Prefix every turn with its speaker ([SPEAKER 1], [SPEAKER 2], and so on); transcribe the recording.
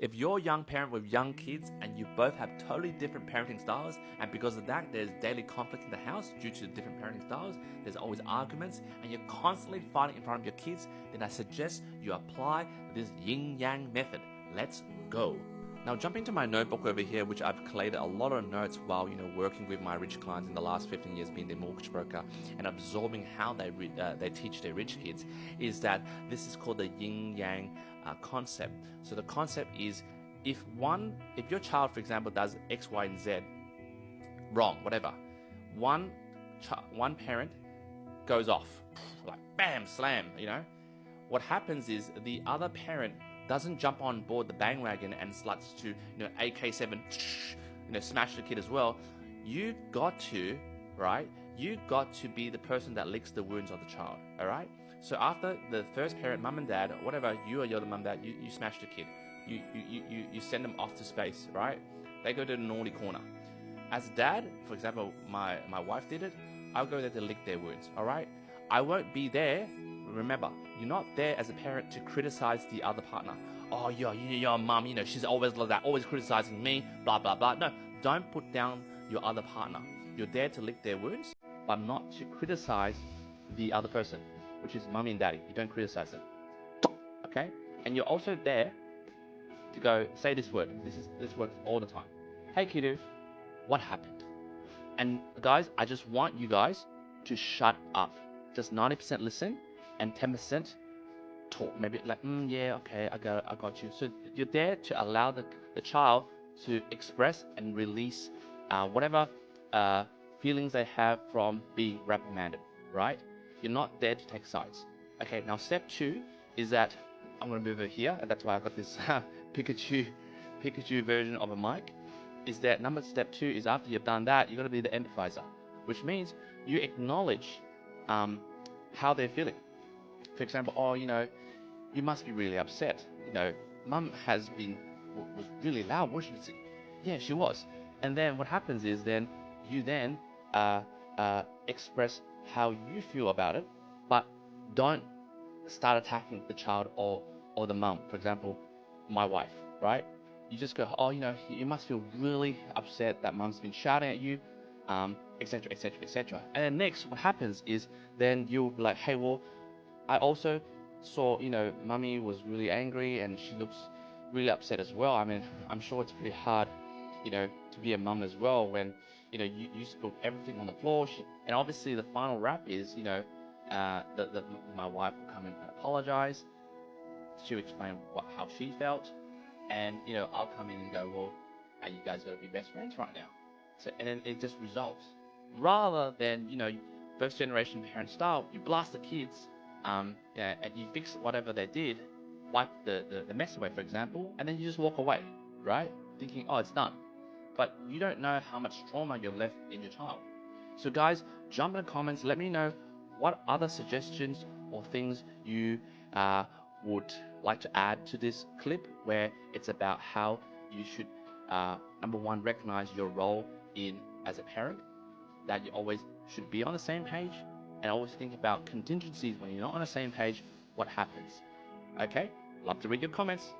[SPEAKER 1] If you're a young parent with young kids and you both have totally different parenting styles, and because of that there's daily conflict in the house due to different parenting styles, there's always arguments, and you're constantly fighting in front of your kids, then I suggest you apply this yin-yang method. Let's go. Now jump into my notebook over here, which I've collated a lot of notes while working with my rich clients in the last 15 years being their mortgage broker and absorbing how they teach their rich kids. Is that this is called the yin-yang concept. So the concept is if your child, for example, does X, Y, and Z wrong, whatever, one parent goes off like bam, slam. What happens is the other parent doesn't jump on board the bandwagon and starts to AK7 smash the kid as well. You got to be the person that licks the wounds of the child. All right. So after the first parent, mum and dad, whatever, you're the mum and dad, you smash the kid. You send them off to space. Right. They go to the naughty corner. As dad, for example, my wife did it. I'll go there to lick their wounds. All right. I won't be there. Remember, you're not there as a parent to criticize the other partner. Oh, your mum, she's always like that, always criticizing me, blah, blah, blah. No, don't put down your other partner. You're there to lick their wounds, but not to criticize the other person, which is mommy and daddy. You don't criticize them. Okay? And you're also there to go, say this word. This works all the time. Hey, kiddo, what happened? And guys, I just want you guys to shut up. Just 90% listen and 10% talk. Maybe like, yeah, okay, I got you. So you're there to allow the child to express and release whatever feelings they have from being reprimanded, right? You're not there to take sides. Okay, now step 2 is that I'm going to move over here, and that's why I got this Pikachu version of a mic. Is that step 2 is after you've done that, you're going to be the empathizer, which means you acknowledge how they're feeling. For example, you must be really upset. Mum was really loud, wasn't she? Yeah, she was. And then what happens is you express how you feel about it, but don't start attacking the child or the mum. For example, my wife, right? You just go, you must feel really upset that mum's been shouting at you, etc, etc, etc. And then next, what happens is then you'll be like, hey, well, I also saw, mummy was really angry and she looks really upset as well. I mean, I'm sure it's pretty hard, to be a mum as well when, you spilled everything on the floor. And obviously the final wrap is, my wife will come in and apologize. She'll explain how she felt. And, I'll come in and go, well, are you guys going to be best friends right now? So, and then it just resolves. Rather than, first generation parent style, you blast the kids, and you fix whatever they did, wipe the mess away, for example, and then you just walk away, right? Thinking, oh, it's done. But you don't know how much trauma you've left in your child. So guys, jump in the comments, let me know what other suggestions or things you would like to add to this clip where it's about how you should, number one, recognize your role as a parent, that you always should be on the same page, and always think about contingencies when you're not on the same page, what happens. Okay, love to read your comments.